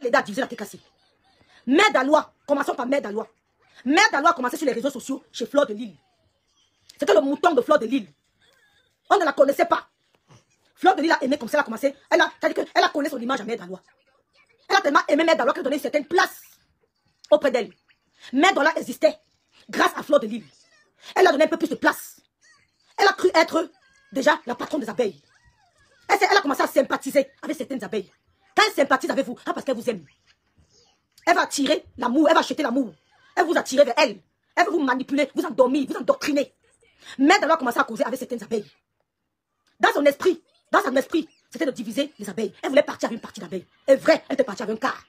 t'aider à diviser la TKC. Mère d'Alois, commençons par Mère d'Alois. Mère d'Alois a commencé sur les réseaux sociaux chez Fleur de Lille. C'était le mouton de Fleur de Lille. On ne la connaissait pas. Fleur de Lille a aimé comme ça, elle a commencé. Elle a collé son image à Mère d'Alois. Elle a tellement aimé Mère d'Alois qu'elle a donné une certaine place auprès d'elle. Mère d'Alois existait grâce à Fleur de Lille. Elle a donné un peu plus de place. Elle a cru être déjà la patronne des abeilles. Elle a commencé à sympathiser avec certaines abeilles. Quand elle sympathise avec vous, parce qu'elle vous aime. Elle va attirer l'amour, elle va acheter l'amour. Elle vous attire vers elle. Elle va vous manipuler, vous endormir, vous endoctriner. Mère d'Alois a commencé à causer avec certaines abeilles. Dans son esprit, c'était de diviser les abeilles. Elle voulait partir avec une partie d'abeilles. Et vrai, elle était partie avec un quart.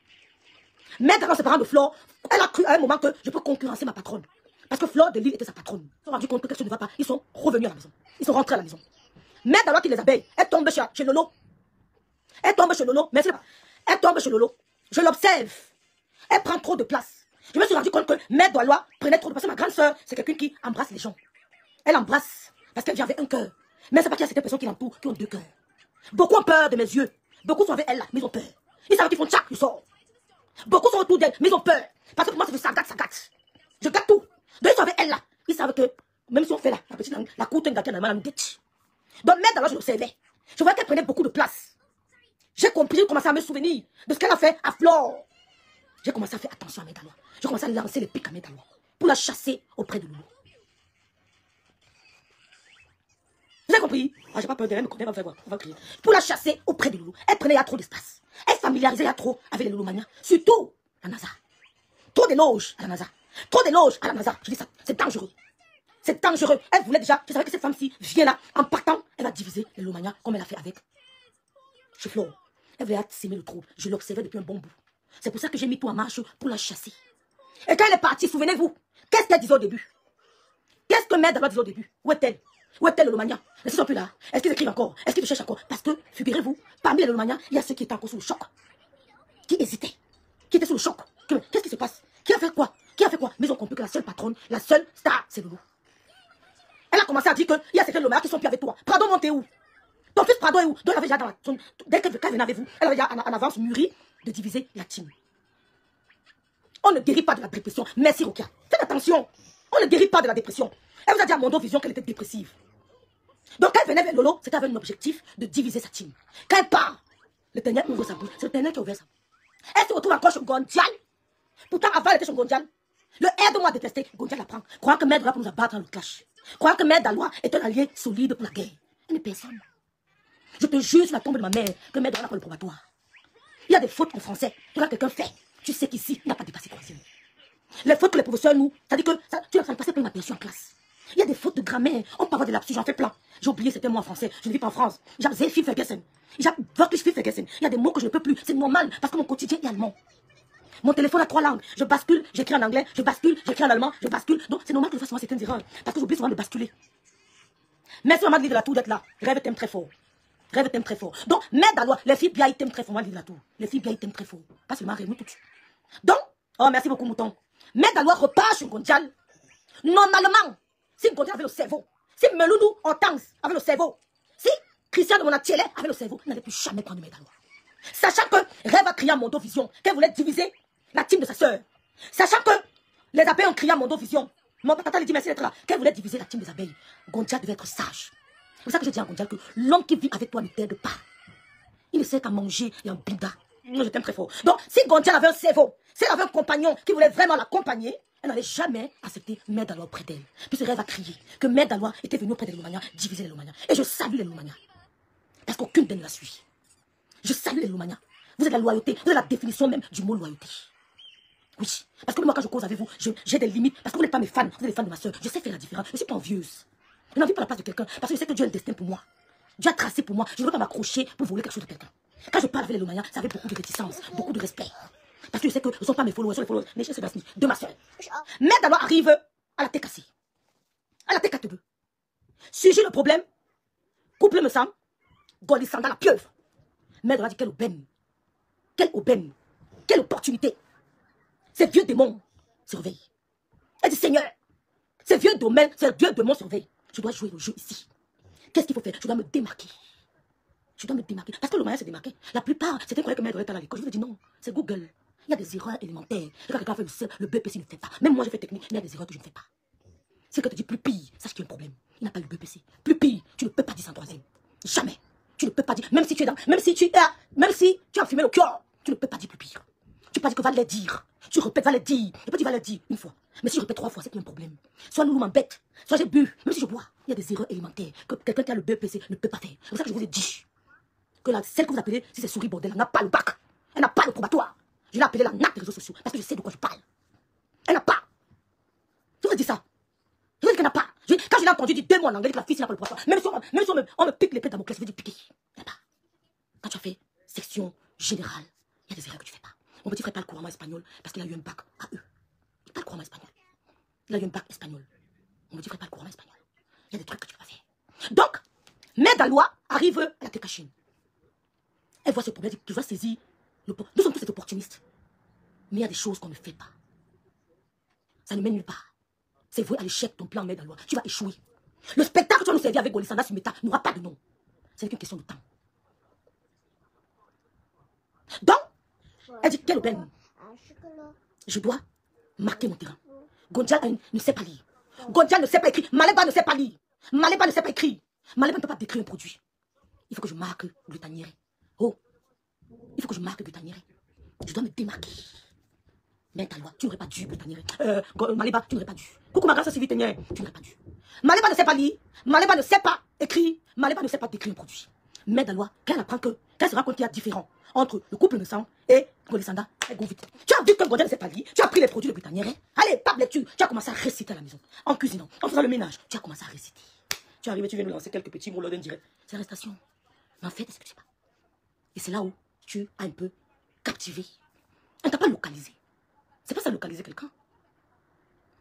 Mère d'Alois, séparant de Flore, elle a cru à un moment que je peux concurrencer ma patronne. Parce que Fleur de Lille était sa patronne. Ils se sont rendus compte que quelque chose ne va pas. Ils sont revenus à la maison. Ils sont rentrés à la maison. Mère d'Alois qui les abeilles, elle tombe chez Lolo. Elle tombe chez Lolo. Merci. Elle tombe chez Lolo. Je l'observe. Elle prend trop de place. Je me suis rendu compte que Mère d'Alois prenait trop de place. Ma grande soeur, c'est quelqu'un qui embrasse les gens. Elle embrasse parce qu'elle vient avec un cœur. Mais c'est pas qu'il y a certaines personnes qui l'entourent qui ont deux cœurs. Beaucoup ont peur de mes yeux. Beaucoup sont avec elle là, mais ils ont peur. Ils savent qu'ils font tchac, ils sortent. Beaucoup sont autour d'elle, mais ils ont peur. Parce que pour moi, c'est ça gâte. Je gâte tout. Donc ils sont avec elle là. Ils savent que, même si on fait là, la petite langue, la courte gâtée, elle nous guette. Donc Mère d'Alois, je l'observais. Je voyais qu'elle prenait beaucoup de place. J'ai compris, j'ai commencé à me souvenir de ce qu'elle a fait à Flore. J'ai commencé à faire attention à Mère d'Alois. J'ai commencé à lancer les pics à Mère d'Alois pour la chasser auprès de Loulou. Vous avez compris? Ah, j'ai pas peur de elle, me connaît, elle va faire quoi? On va crier. Pour la chasser auprès de Loulou. Elle prenait, il y a trop d'espace. Elle familiarisait, il y a trop avec les Louloumaniens. Surtout la NASA. Trop d'éloges à la NASA. Trop d'éloges à la NASA. Je dis ça, c'est dangereux. C'est dangereux. Elle voulait déjà, je savais que cette femme-ci vient là, en partant, elle va diviser les Louloumaniens comme elle a fait avec chez Flore. Elle voulait s'aimer le trouble. Je l'observais depuis un bon bout. C'est pour ça que j'ai mis tout en marche pour la chasser. Et quand elle est partie, souvenez-vous, qu'est-ce qu'elle disait au début? Qu'est-ce que Mère d'Alois disait au début? Où est-elle? Où est-elle le Lomania? Est-ce qu'ils sont plus là? Est-ce qu'ils écrivent encore? Est-ce qu'ils te cherchent encore? Parce que, figurez-vous, parmi les Lomania, il y a ceux qui étaient encore sous le choc. Qui hésitaient. Qui étaient sous le choc. Qu'est-ce qui se passe? Qui a fait quoi? Qui a fait quoi? Mais ils ont compris que la seule patronne, la seule star, c'est Loulou. Elle a commencé à dire qu'il y a certains Lomania qui sont plus avec toi. Pardon, mon t'es où? Ton fils, pardon, est où? Donc elle avait déjà dans la zone. Dès qu'elle venait avec vous, elle avait déjà en avance mûri de diviser la team. On ne guérit pas de la dépression. Merci, Rokia. Faites attention. On ne guérit pas de la dépression. Elle vous a dit à Mondo Vision qu'elle était dépressive. Donc quand elle venait avec Lolo, c'était avec un objectif de diviser sa team. Quand elle part, le Ténèr ouvre sa bouche. C'est le Ténèr qui a ouvert sa bouche. Elle se retrouve encore chez Gondial. Pourtant, avant, elle était chez Gondial. Le air de moi détesté, Gondial la prend. Croyant que Mère d'Alois pour nous abattre dans le clash. Croyant que Mère d'Alois est un allié solide pour la guerre. Elle n'est personne. Je te jure sur la tombe de ma mère que Mère d'Alois pour le probatoire. Il y a des fautes en français. Quand quelqu'un fait, tu sais qu'ici, il n'a pas dépassé 3e. Les fautes que les professeurs nous, ça dit que ça, tu vas passer plein d'aperçus en classe. Il y a des fautes de grammaire. On peut avoir des lapsus, j'en fais plein. J'ai oublié certains mots en français. Je ne vis pas en France. J'ai sehr viel vergessen. J'ai wirklich viel vergessen. Il y a des mots que je ne peux plus. C'est normal parce que mon quotidien est allemand. Mon téléphone a 3 langues. Je bascule, j'écris en anglais, je bascule, j'écris en allemand, je bascule. Donc c'est normal que je fasse souvent certaines erreurs. Parce que j'oublie souvent de basculer. Merci maman de Lydie de la Tour d'être là. Rêve t'aime très fort. Rêve t'aime très fort. Donc, Mère d'Alois, les filles bien, ils t'aiment très fort. Moi, Lydie de la Tour. Les filles bien, ils t'aiment très fort. Pas seulement rêve, nous toutes. Donc, oh merci beaucoup, mouton. Mère d'Alois repart sur Gondial. Normalement, si Gondial avait le cerveau, si Melounou Hortense avait le cerveau, si Christian de Monatiele avait le cerveau, il n'allait plus jamais prendre Mère d'Alois. Sachant que Rêve a crié à Mondo Vision qu'elle voulait diviser la team de sa sœur. Sachant que les abeilles ont crié à Mondo Vision. Mon tata lui dit merci d'être là. Qu'elle voulait diviser la team des abeilles. Gondial devait être sage. C'est pour ça que je dis à Gondial que l'homme qui vit avec toi ne t'aide pas. Il ne sait qu'à manger et en bida. Je t'aime très fort. Donc, si Gondial avait un cerveau, si elle avait un compagnon qui voulait vraiment l'accompagner, elle n'allait jamais accepter Mère d'Alois auprès d'elle. Puis ce rêve a crié que Mère d'Alois était venue auprès des Lomania, diviser les Lomania. Et je salue les Lomania. Parce qu'aucune d'elles ne la suit. Je salue les Lomania. Vous êtes la loyauté, vous êtes la définition même du mot loyauté. Oui, parce que moi quand je cause avec vous, j'ai des limites. Parce que vous n'êtes pas mes fans, vous êtes les fans de ma soeur. Je sais faire la différence, je ne suis pas envieuse. Je n'en vis pas la place de quelqu'un, parce que je sais que Dieu a un destin pour moi. Dieu a tracé pour moi, je ne veux pas m'accrocher pour voler quelque chose de quelqu'un. Quand je parle avec les Lomania, ça avait beaucoup de réticence, beaucoup de respect. Parce que je sais que ce ne sont pas mes followers, ce sont les followers, mais je sais de ma soeur. Mère d'Alois arrive à la TKC, à la T42. Sujet le problème, couple me semble, Godissant dans la pieuvre. Mère d'Alois dit quelle aubaine, quelle aubaine, quelle opportunité. Ces vieux démons surveillent. Elle dit Seigneur, ces vieux démons surveillent. Je dois jouer le jeu ici. Qu'est-ce qu'il faut faire? Je dois me démarquer. Je dois me démarquer. Parce que le moyen se démarquer. La plupart, c'était croyaient que mère doit être à l'école. Je vous ai dit non. C'est Google. Il y a des erreurs élémentaires. Et quand quelqu'un fait le BPC, il ne fait pas. Même moi, j'ai fait technique. Il y a des erreurs que je ne fais pas. Si quelqu'un te dit plus pire, sache qu'il y a un problème. Il n'a pas le BPC. Plus pire, tu ne peux pas dire ça en troisième. Jamais. Tu ne peux pas dire. Même si tu es dans. Même si tu as fumé le cœur, tu ne peux pas dire plus pire. Tu ne peux pas dire que va les dire. Tu répètes, va les dire. Et puis tu vas les dire une fois. Mais si je répète 3 fois, c'est qu'il y a un problème. Soit nous m'embête, soit j'ai bu. Même si je bois, il y a des erreurs élémentaires que quelqu'un qui a le BPC ne peut pas faire. C'est pour ça que je vous ai dit que celle que vous appelez, si c'est souris bordel, elle n'a pas le bac. Elle n'a pas le probatoire. Je l'ai appelée la nappe des réseaux sociaux parce que je sais de quoi je parle. Elle n'a pas. Je vous ai dit ça. Je vous ai dit qu'elle n'a pas. Quand je l'ai entendu dire 2 mots en anglais, que la fille, n'a pas le probatoire. Même si on me pique l'épée dans mon classe, je veux dire piquer. Elle n'a pas. Quand tu as fait section générale, il y a des erreurs que tu ne fais pas. Mon petit frère parle couramment espagnol parce qu'il a eu un bac à eux. Il parle couramment espagnol. Il a eu un bac espagnol. Mon petit frère parle couramment espagnol. Il y a des trucs que tu peux pas faire. Donc, Mère Dalois arrive à la Técachine. Elle voit ce problème, elle dit, tu vas saisir. Nous sommes tous des opportunistes. Mais il y a des choses qu'on ne fait pas. Ça ne mène nulle part. C'est vrai à l'échec ton plan Mère Dalois. Tu vas échouer. Le spectacle que tu vas nous servir avec Golisanda Sumeta n'aura pas de nom. C'est qu'une question de temps. Donc, elle dit, quelle aubaine. Je dois marquer mon terrain. Gondia ne sait pas lire. Gondia ne sait pas écrire. Maleba ne sait pas lire. Maleba ne sait pas écrire. Maleba ne peut pas décrire un produit. Il faut que je marque glutanière. Oh, il faut que je marque glutanière. Je dois me démarquer. Mais ta loi, tu n'aurais pas dû glutanière. Maleba, tu n'aurais pas dû. Coucou ma grâce Sylvie Ténière, tu n'aurais pas dû. Maleba ne sait pas lire. Maleba ne sait pas écrire. Maleba ne sait pas décrire un produit. Mais ta loi, qu'elle apprend qu'elle se rend compte qu'il y a différent entre le couple de sang et Golisanda et Govit. Tu as vu que Gondia ne sait pas lire. Tu as pris les produits de glutanière. Allez, pas de lecture. Tu as commencé à réciter à la maison. En cuisinant, en faisant le ménage. Tu as commencé à réciter. Tu es arrivé, tu viens nous lancer quelques petits mots lors d'un direct. C'est l'arrestation. Mais en fait, est-ce que tu sais pas? Et c'est là où tu as un peu captivé. On ne t'a pas localisé. C'est pas ça localiser quelqu'un.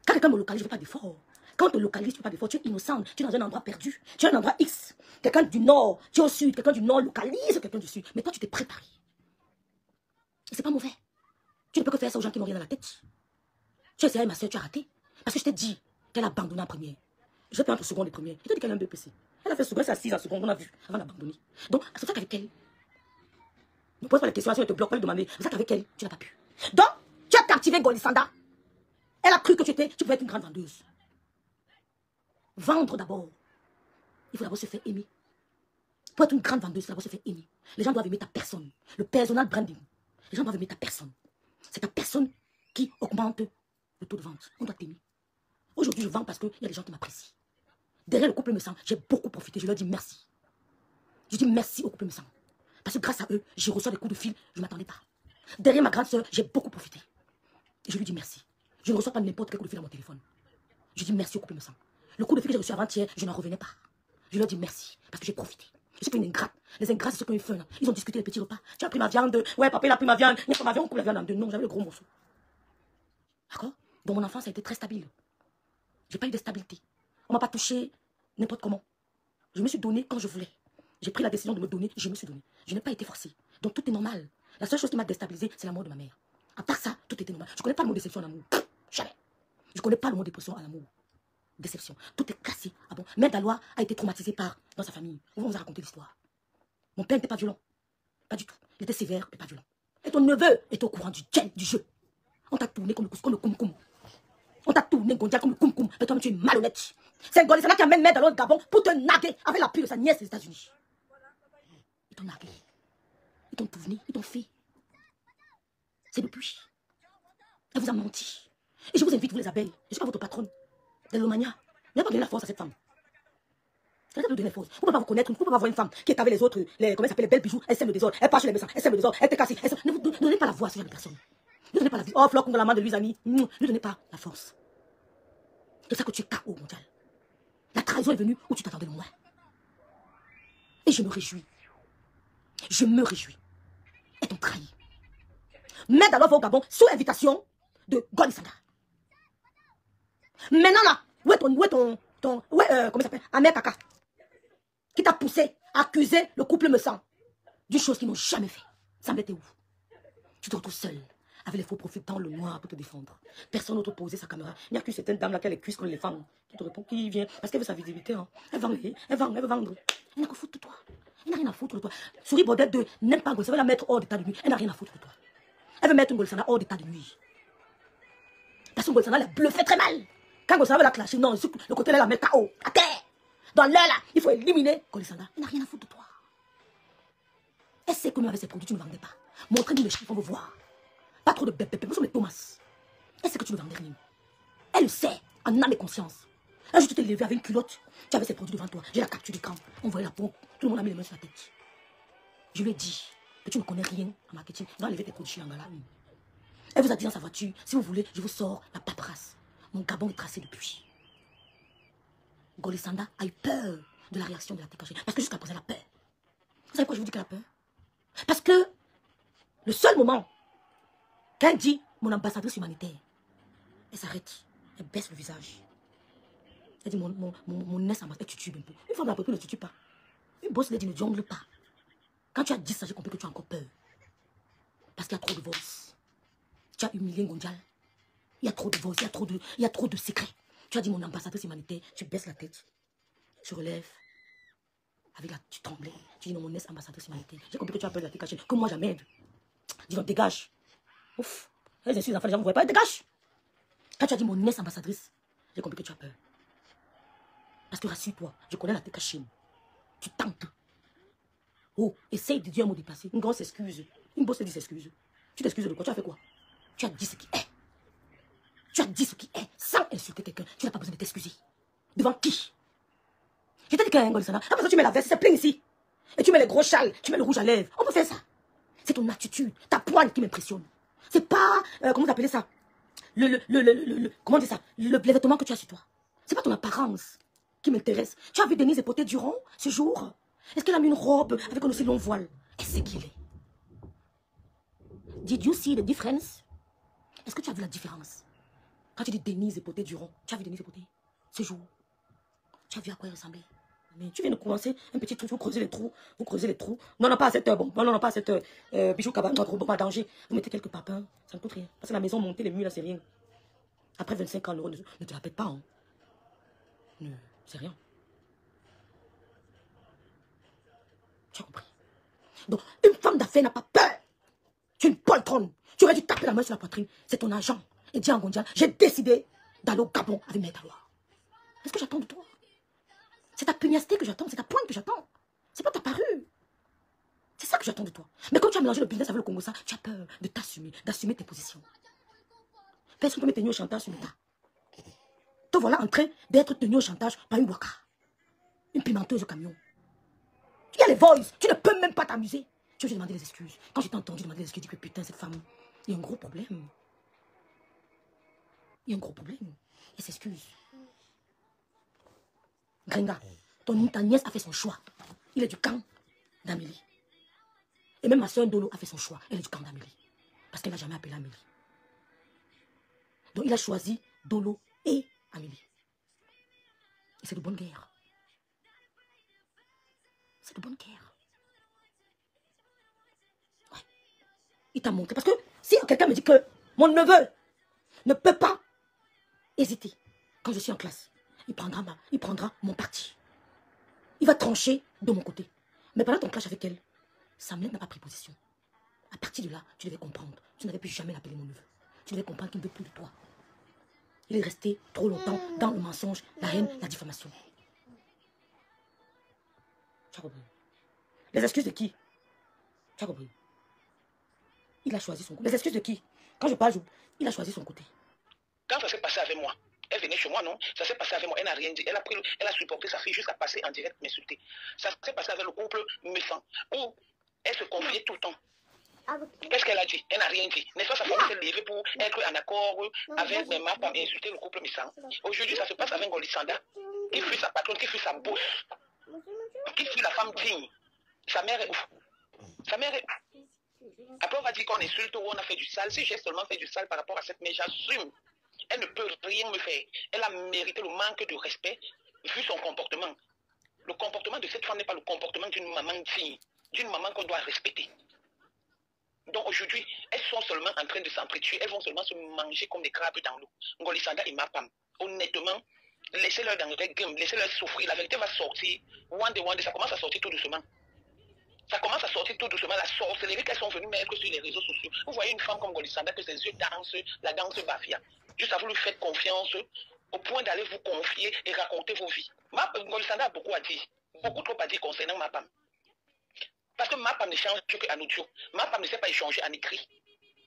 Quand quelqu'un me localise, je ne fais pas d'effort. Quand on te localise, tu ne fais pas d'effort. Tu es innocent. Tu es dans un endroit perdu. Tu es dans un endroit X. Quelqu'un du nord, tu es au sud. Quelqu'un du nord localise quelqu'un du sud. Mais toi, tu t'es préparé. Et c'est pas mauvais. Tu ne peux que faire ça aux gens qui n'ont rien dans la tête. Tu as essayé, ma soeur, tu as raté. Parce que je t'ai dit qu'elle a abandonné en première. Je vais prendre seconde et première. Je t'ai dit qu'elle a un BPC. Elle a fait seconde, elle s'est assise en seconde, on a vu, avant d'abandonner. Donc, c'est ça qu'avec elle, ne pose pas les questions, si elle te bloque, elle te demander. C'est ça qu'avec elle, tu n'as pas pu. Donc, tu as captivé Golisanda. Elle a cru que tu pouvais être une grande vendeuse. Vendre d'abord. Il faut d'abord se faire aimer. Pour être une grande vendeuse, il faut d'abord se faire aimer. Les gens doivent aimer ta personne. Le personal branding. Les gens doivent aimer ta personne. C'est ta personne qui augmente le taux de vente. On doit t'aimer. Aujourd'hui, je vends parce qu'il y a des gens qui m'apprécient. Derrière le couple me sent, j'ai beaucoup profité. Je leur dis merci. Je dis merci au couple me sent. Parce que grâce à eux, j'ai reçu des coups de fil. Je ne m'attendais pas. Derrière ma grande soeur, j'ai beaucoup profité. Et je lui dis merci. Je ne reçois pas n'importe quel coup de fil à mon téléphone. Je dis merci au couple me sent. Le coup de fil que j'ai reçu avant-hier, je n'en revenais pas. Je leur dis merci. Parce que j'ai profité. Je suis une ingrate. Les ingrats, c'est ceux qui ont eu faim. Ils ont discuté les petits repas. Tu as pris ma viande. Ouais, papa, il a pris ma viande. Il a pris ma viande. On coupe la viande en deux. Non, j'avais le gros morceau. D'accord? Dans mon enfance, ça a été très stable. J'ai pas eu de stabilité. On m'a pas touché n'importe comment. Je me suis donné quand je voulais. J'ai pris la décision de me donner, je me suis donné. Je n'ai pas été forcée. Donc tout est normal. La seule chose qui m'a déstabilisé, c'est la mort de ma mère. À part ça, tout était normal. Je ne connais pas le mot déception en amour. Jamais. Je ne connais pas le mot dépression en amour. Déception. Tout est cassé. Ah bon? Mère Dalois a été traumatisée dans sa famille. On vous a raconté l'histoire. Mon père n'était pas violent. Pas du tout. Il était sévère, mais pas violent. Et ton neveu est au courant du jeu. On t'a tourné comme le koum-koum. On t'a tourné Gondia comme le koum-koum. Mais toi, tu es malhonnête. C'est un Golisanda qui amène Mère Dalois au Gabon pour te narguer avec l'appui de sa nièce des États-Unis. Ils t'ont nargué. Ils t'ont tourné. Ils t'ont fait. C'est depuis. Elle vous a menti. Et je vous invite, vous les abeilles. Je suis pas votre patronne. De l'Omania. Vous n'avez pas donné la force à cette femme. Vous n'avez pas donné la force. Vous ne pouvez pas vous connaître. Vous ne pouvez pas voir une femme qui est avec les autres, comment ça s'appelle, les belles bijoux. Elle sème le désordre. Elle part chez les médecins. Elle sème le désordre. Elle te casse. Ne vous donnez pas la voix à ce genre de personne. Ne donnez pas la vie. Oh, Flore, dans la main de Louise Ami. Ne donnez pas la force. C'est ça que tu es KO mondial. La trahison est venue où tu t'attendais loin. Et je me réjouis. Je me réjouis. Et t'ont trahi. Mère Dalois va au Gabon sous invitation de Golisanda. Maintenant là, où est comment ça s'appelle, Amère Kaka, qui t'a poussé à accuser le couple me sent d'une chose qu'ils n'ont jamais fait. Ça m'était où? Tu te retrouves seul, avec les faux profils dans le noir pour te défendre. Personne n'autre posé sa caméra. Il n'y a qu'une certaine dame là qui a les cuisses comme les femmes, qui te répond, qui vient, parce qu'elle veut sa visibilité. Hein. Elle veut vendre. Elle n'a que foutre de toi. Elle n'a rien à foutre de toi. Souris Baudette 2 n'aime pas Ngolissanda, elle va la mettre hors d'état de nuit. Elle n'a rien à foutre de toi. Elle veut mettre Ngolissanda hors d'état de nuit. Parce que Ngolissanda l'a bluffé très mal. Quand Ngolissanda veut la clasher, non, le côté là, la met KO, à terre. Dans l'air là, il faut éliminer Ngolissanda. Elle n'a rien à foutre de toi. Elle sait que nous, avec ses produits, tu ne vendais pas. Montrez-nous les chiffres, on veut voir. Pas trop de bébé, nous sommes les Thomas. Elle sait que tu ne vendais rien. Elle le sait, en âme et conscience. Un jour, tu t'es levé avec une culotte, tu avais ses produits devant toi. J'ai la capture d'écran, on voyait la pompe, tout le monde a mis les mains sur la tête. Je lui ai dit que tu ne connais rien en marketing. Tu vas enlever tes produits chez Angala. Elle vous a dit dans sa voiture, si vous voulez, je vous sors la paperasse. Mon gabon est tracé depuis. Ngolissanda a eu peur de la réaction de la TKG. Parce que jusqu'à présent, elle a peur. Vous savez pourquoi je vous dis qu'elle a peur? Parce que le seul moment qu'elle dit mon ambassadrice humanitaire, elle s'arrête, elle baisse le visage. Elle dit mon ex-ambassadrice, elle titube un peu. Une femme d'entreprise ne titube pas. Une bosse ne jongle pas. Quand tu as dit ça, j'ai compris que tu as encore peur. Parce qu'il y a trop de voice. Tu as humilié Ngondial. Il y a trop de voice, il y a trop de secrets. Tu as dit mon ambassadrice humanitaire, tu baisses la tête. Je relève. Avec la, tu tremblais. Tu dis non, mon ex-ambassadrice humanitaire. J'ai compris que tu as peur de la TKG. Que moi, jamais. Dis donc, dégage. Ouf. Les insultes, les enfants, les gens ne voient pas. Dégage. Quand tu as dit mon ex-ambassadrice, j'ai compris que tu as peur. Parce que rassure-toi, je connais la TKG. Tu tentes. Oh, essaye de dire un mot déplacé. Une grosse excuse. Une bosse te dit s'excuse. Tu t'excuses de quoi? Tu as fait quoi? Tu as dit ce qui est. Tu as dit ce qui est sans insulter quelqu'un. Tu n'as pas besoin de t'excuser. Devant qui? Je t'ai dit qu'un Ngolissanda, après ça tu mets la veste, c'est plein ici. Et tu mets les gros châles, tu mets le rouge à lèvres. On peut faire ça. C'est ton attitude, ta poigne qui m'impressionne. C'est pas, comment vous appelez ça? Comment dire ça? Les vêtements que tu as sur toi. C'est pas ton apparence qui m'intéresse. Tu as vu Denise Epoté-Durand ce jour? Est-ce qu'elle a mis une robe avec un aussi long voile? Elle sait qui il est. Did you see the difference? Est-ce que tu as vu la différence? Quand tu dis Denise Epoté-Durand, tu as vu Denise Epoté ce jour? Tu as vu à quoi elle ressemblait? Mais tu viens de commencer un petit truc, vous creusez les trous, Non, non, pas à cette heure, bon. Non, non, pas à cette heure. Bijou cabane, notre bon, danger. Vous mettez quelques papins, ça ne coûte rien. Parce que la maison montée, les murs, là, c'est rien. Après 25 ans, ne te la pète pas, hein. C'est rien. Tu as compris? Donc, une femme d'affaires n'a pas peur. Tu es une poltronne. Tu aurais dû taper la main sur la poitrine. C'est ton agent. Et dis à Ngondial, j'ai décidé d'aller au Gabon avec Maître Aloua. Est-ce que j'attends de toi? C'est ta pugnacité que j'attends, c'est ta pointe que j'attends. C'est pas ta parure. C'est ça que j'attends de toi. Mais quand tu as mélangé le business avec le Congo, ça, tu as peur de t'assumer, d'assumer tes positions. Personne ne peut me tenir au chantage sur l'État. Te voilà en train d'être tenu au chantage par une waka. Une pimenteuse au camion. Il y a les voices, tu ne peux même pas t'amuser. Tu veux demander des excuses. Quand j'ai entendu demander des excuses, je dis que putain, cette femme, il y a un gros problème. Il y a un gros problème. Elle s'excuse. Gringa, ta nièce a fait son choix. Il est du camp d'Amélie. Et même ma soeur Dolo a fait son choix. Elle est du camp d'Amélie. Parce qu'elle n'a jamais appelé Amélie. Donc il a choisi Dolo et Amélie. Et c'est de bonne guerre. C'est de bonne guerre. Ouais. Il t'a montré. Parce que si quelqu'un me dit que mon neveu ne peut pas hésiter quand je suis en classe, il prendra mon parti. Il va trancher de mon côté. Mais pendant ton clash avec elle, Samuel n'a pas pris position. À partir de là, tu devais comprendre. Tu n'avais plus jamais l'appeler mon neveu. Tu devais comprendre qu'il ne veut plus de toi. Il est resté trop longtemps dans le mensonge, la haine, la diffamation. Tu as compris? Les excuses de qui? Tu as compris? Il a choisi son côté. Les excuses de qui? Quand je parle, il a choisi son côté. Quand ça s'est passé avec moi, elle venait chez moi, non? Ça s'est passé avec moi, elle n'a rien dit. Elle a supporté sa fille jusqu'à passer en direct m'insulter. Ça s'est passé avec le couple méchant, où elle se confiait tout le temps. Qu'est-ce qu'elle a dit? Elle n'a rien dit. N'est-ce pas, sa famille s'est levée pour être en accord avec mes marques et insulter le couple méchant. Aujourd'hui, ça se passe avec Ngolissanda, qui fut sa patronne, qui fut sa bosse, qui fut la femme digne. Sa mère est ouf. Sa mère est ouf. Après, on va dire qu'on insulte ou on a fait du sale. Si j'ai seulement fait du sale par rapport à cette mère, j'assume. Elle ne peut rien me faire. Elle a mérité le manque de respect vu son comportement. Le comportement de cette femme n'est pas le comportement d'une maman digne, d'une maman qu'on doit respecter. Donc aujourd'hui, elles sont seulement en train de s'entretuer, elles vont seulement se manger comme des crabes dans l'eau. Ngolissanda et Mapam, honnêtement, laissez-leur dans le game, laissez-leur souffrir. La vérité va sortir. Wande, ça commence à sortir tout doucement. Ça commence à sortir tout doucement, la sorcellerie qu'elles sont venues mettre sur les réseaux sociaux. Vous voyez une femme comme Golisanda que ses yeux dansent, la danse bafia. Juste à vous lui faites confiance au point d'aller vous confier et raconter vos vies. Golisanda a beaucoup à dire, beaucoup trop à dire concernant ma femme. Parce que ma femme n'échange qu'en audio. Ma femme ne sait pas échanger en écrit.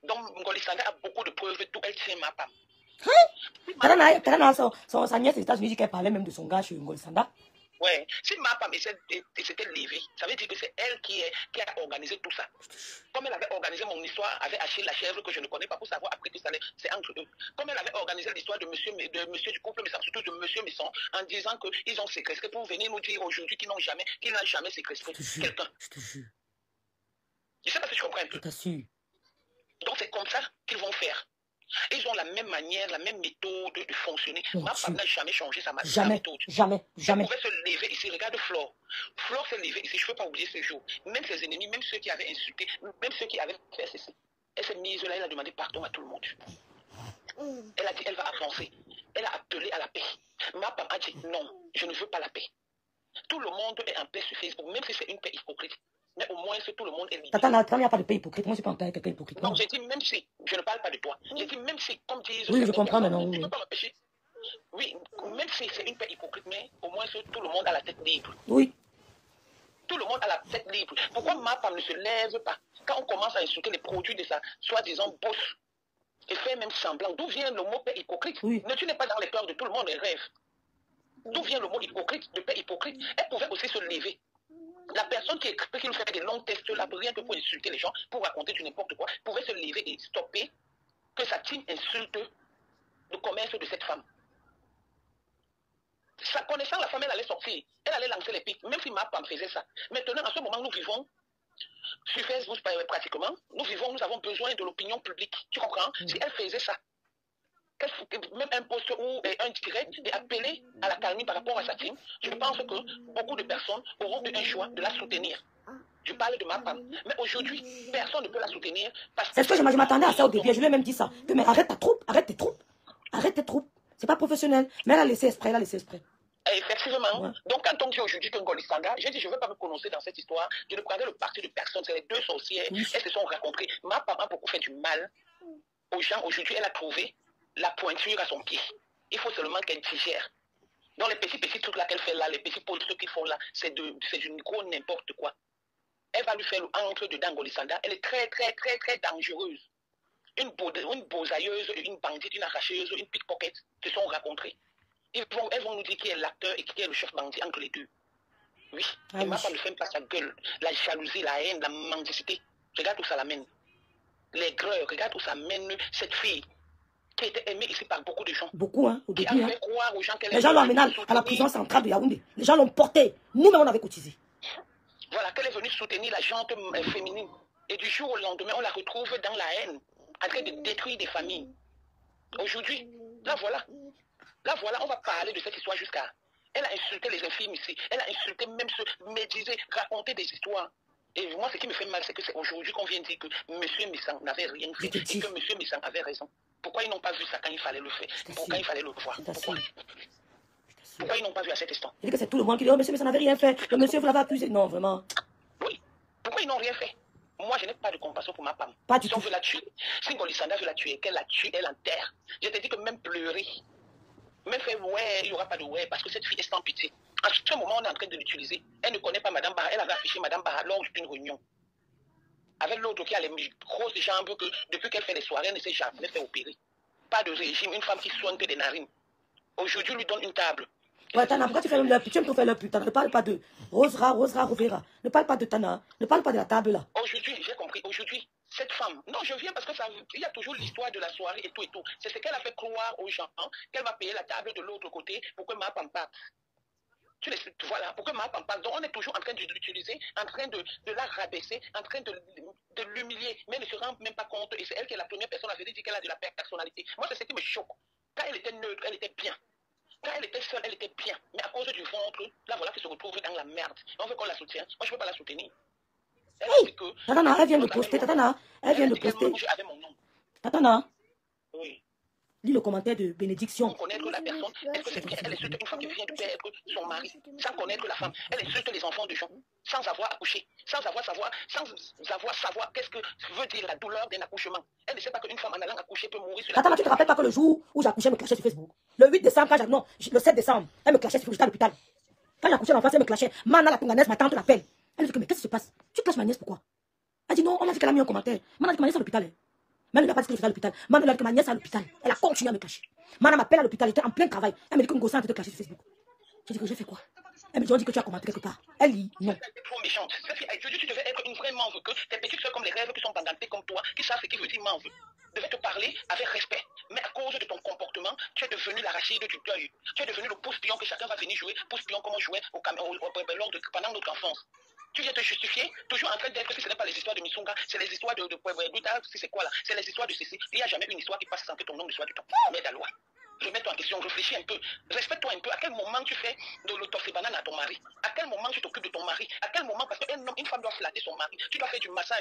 Donc Golisanda a beaucoup de preuves d'où elle tient ma femme. Tadana, sa nièce aux États-Unis dit qu'elle parlait même de son gars chez Golisanda. Ouais, si ma femme s'était levée, ça veut dire que c'est elle qui a organisé tout ça. Comme elle avait organisé mon histoire avec Achille la chèvre que je ne connais pas pour savoir après que c'est entre eux. Comme elle avait organisé l'histoire de monsieur du couple Messon, surtout de monsieur Messon, en disant qu'ils ont séquestré pour venir nous dire aujourd'hui qu'ils n'ont jamais séquestré quelqu'un. Je te jure. Je ne sais pas si je comprends un peu. Je t'assure. Donc c'est comme ça qu'ils vont faire. Ils ont la même manière, la même méthode de fonctionner. Ma femme n'a jamais changé sa méthode. Jamais. Elle pouvait se lever ici. Regarde Flore. Flore s'est levée ici. Je ne peux pas oublier ce jour. Même ses ennemis, même ceux qui avaient insulté, même ceux qui avaient fait ceci. Elle s'est mise là, elle a demandé pardon à tout le monde. Elle a dit, elle va avancer. Elle a appelé à la paix. Ma femme a dit, non, je ne veux pas la paix. Tout le monde est en paix sur Facebook, même si c'est une paix hypocrite. Mais au moins, tout le monde est libre. Tata, il n'y a pas de paix hypocrite. Moi, je ne suis pas en paix avec quelqu'un hypocrite. Non, j'ai dit, même si, je ne parle pas de toi. J'ai dit, même si, comme disent... Oui, je comprends maintenant. Tu ne peux pas m'empêcher. Oui, même si c'est une paix hypocrite, mais au moins, tout le monde a la tête libre. Oui. Tout le monde a la tête libre. Pourquoi ma femme ne se lève pas quand on commence à insulter les produits de sa soi-disant bosse et fait même semblant? D'où vient le mot paix hypocrite? Oui. Ne tu n'es pas dans les cœurs de tout le monde, les rêves. D'où vient le mot hypocrite, de paix hypocrite? Elle pouvait aussi se lever. La personne qui écrit, qui nous fait des longs tests là, rien que pour insulter les gens, pour raconter du n'importe quoi, pouvait se lever et stopper que sa team insulte le commerce de cette femme. Sa connaissant la femme, elle allait sortir, elle allait lancer les pics, même si ma femme faisait ça. Maintenant, en ce moment, nous vivons sur Facebook pratiquement, nous avons besoin de l'opinion publique. Tu comprends? Si elle faisait ça, même un post ou un direct et appeler à la calmie par rapport à sa team, je pense que beaucoup de personnes auront eu un choix de la soutenir. Je parle de ma femme. Mais aujourd'hui, personne ne peut la soutenir parce que... C'est ce que je m'attendais à ça au début. Je lui ai même dit ça. Que, mais arrête ta troupe, arrête tes troupes. Arrête tes troupes. C'est pas professionnel. Mais elle a laissé exprès, Effectivement. Ouais. Donc, quand on dit aujourd'hui que Golisanda, j'ai dit, je ne veux pas me prononcer dans cette histoire. Je ne prendrai le parti de personne. C'est les deux sorcières. Oui. Elles se sont rencontrées. Ma femme a beaucoup fait du mal aux gens. Aujourd'hui, elle a trouvé la pointure à son pied. Il faut seulement qu'elle digère. Donc, les petits trucs là qu'elle fait là, les petits trucs qu'ils font là, c'est du gros n'importe quoi. Elle va lui faire le entre dedans, Golisanda. Elle est très, très, très, très dangereuse. Une bosailleuse, une bandite, une arracheuse, une pickpocket se sont rencontrées. Elles vont nous dire qui est l'acteur et qui est le chef bandit entre les deux. Oui. Et ma femme ne fait pas sa gueule. La jalousie, la haine, la mendicité. Regarde où ça l'amène. L'aigreur, regarde où ça mène cette fille qui était aimée ici par beaucoup de gens. Beaucoup, hein, au début. Qui a fait croire aux gens qu'elle les gens l'ont amenée à la prison centrale de Yaoundé. Les gens l'ont portée. Nous-mêmes, on avait cotisé. Voilà, qu'elle est venue soutenir la gente féminine. Et du jour au lendemain, on la retrouve dans la haine, en train de détruire des familles. Aujourd'hui, là voilà, on va parler de cette histoire jusqu'à... Elle a insulté les infirmes ici, elle a insulté même ceux, médiser, raconter des histoires. Et moi, ce qui me fait mal, c'est que c'est aujourd'hui qu'on vient dire que M. Missan n'avait rien fait et que M. Missan avait raison. Pourquoi ils n'ont pas vu ça quand il fallait le faire? Pourquoi il fallait le voir? Pourquoi ils n'ont pas vu à cet instant? Je dis que c'est tout le monde qui dit, oh, monsieur, mais ça n'avait rien fait. Le monsieur, vous l'avez accusé. Non, vraiment. Oui. Pourquoi ils n'ont rien fait? Moi, je n'ai pas de compassion pour ma femme. Pas du tout. Si on veut la tuer, si Golisanda veut la tuer, qu'elle la tue, elle enterre. Je te dis que même pleurer, même faire ouais, il n'y aura pas de ouais, parce que cette fille est sans pitié. En ce moment, on est en train de l'utiliser. Elle ne connaît pas Madame Barra. Elle avait affiché Madame Barra lors d'une réunion. Avec l'autre qui a les grosses jambes que depuis qu'elle fait les soirées, elle ne s'est jamais fait opérer. Pas de régime, une femme qui soigne que des narines. Aujourd'hui, lui donne une table. Ouais, Tana, pourquoi tu fais leur pute? Tu aimes trop faire leur pute. Ne parle pas de Rosera, Rovera. Ne parle pas de Tana. Ne parle pas de la table là. Aujourd'hui, j'ai compris. Aujourd'hui, cette femme, non, je viens parce que il y a toujours l'histoire de la soirée et tout et tout. C'est ce qu'elle a fait croire aux gens, hein, qu'elle va payer la table de l'autre côté pour que ma femme parte. Voilà, pour que ma femme parte. Donc on est toujours en train de l'utiliser, en train de la rabaisser, en train de l'humilier, mais elle ne se rend même pas compte. Et c'est elle qui est la première personne à venir dire qu'elle a de la personnalité. Moi, c'est ce qui me choque. Quand elle était neutre, elle était bien. Quand elle était seule, elle était bien. Mais à cause du ventre, là voilà qu'elle se retrouve dans la merde. On veut qu'on la soutienne. Moi, je ne peux pas la soutenir. Elle a dit que... Tatana, elle vient de poster. Tatana, elle vient de poster. Avec mon nom. Tatana. Oui. Lis le commentaire de bénédiction. Sans connaître la personne, est-ce que c'est bien? Elle insulte une femme qui vient de perdre son mari, sans connaître la femme. Elle insulte les enfants de gens, sans avoir accouché, sans avoir savoir qu'est-ce que veut dire la douleur d'un accouchement. Elle ne sait pas qu'une femme en allant accoucher peut mourir sur la Attends, mais tu te rappelles pas que le jour où j'accouchais, elle me clashait sur Facebook? Le 8 décembre, non, le 7 décembre, elle me clashait sur Facebook, j'étais à l'hôpital. Quand j'accouchais l'enfant, elle me clashait. Mana la Tonganaise, ma tante l'appelle. Elle dit que, mais qu'est-ce qui se passe? Tu clashes ma nièce, pourquoi? Elle dit non, on a dit qu'elle a mis un commentaire. Mana dit que ma nièce est à l'hôpital. Mais elle n'a pas dit que je suis à l'hôpital. Mana a dit que ma nièce est à l'hôpital. Elle a continué à me clasher. Mana m'appelle à l'hôpital, j'étais en plein travail. Elle me dit qu'une gosse a été clashée sur Facebook. Je dis que j'ai fait quoi? Elle me dit, on dit que tu as commenté quelque part. Elle dit non. C'est trop méchante. Tu devais être une vraie manve, que tes petites soeurs comme les rêves qui sont bandantées comme toi, qui savent ce qui veut dire manve, devaient te parler avec respect. Mais à cause de ton comportement, tu es devenu l'arachide du deuil. Tu es devenu le pouce-pion que chacun va venir jouer, pouce-pion comme on jouait pendant notre enfance. Tu viens te justifier, toujours en train d'être, si ce n'est pas les histoires de Missunga, c'est les histoires de c'est quoi là? C'est les histoires de ceci. Il n'y a jamais une histoire qui passe sans que ton nom ne soit du temps. Mais la loi. Remets-toi en question, réfléchis un peu, respecte-toi un peu. À quel moment tu fais de l'autoxébanane à ton mari? À quel moment tu t'occupes de ton mari? À quel moment, parce qu'une femme doit flatter son mari, tu dois faire du massage.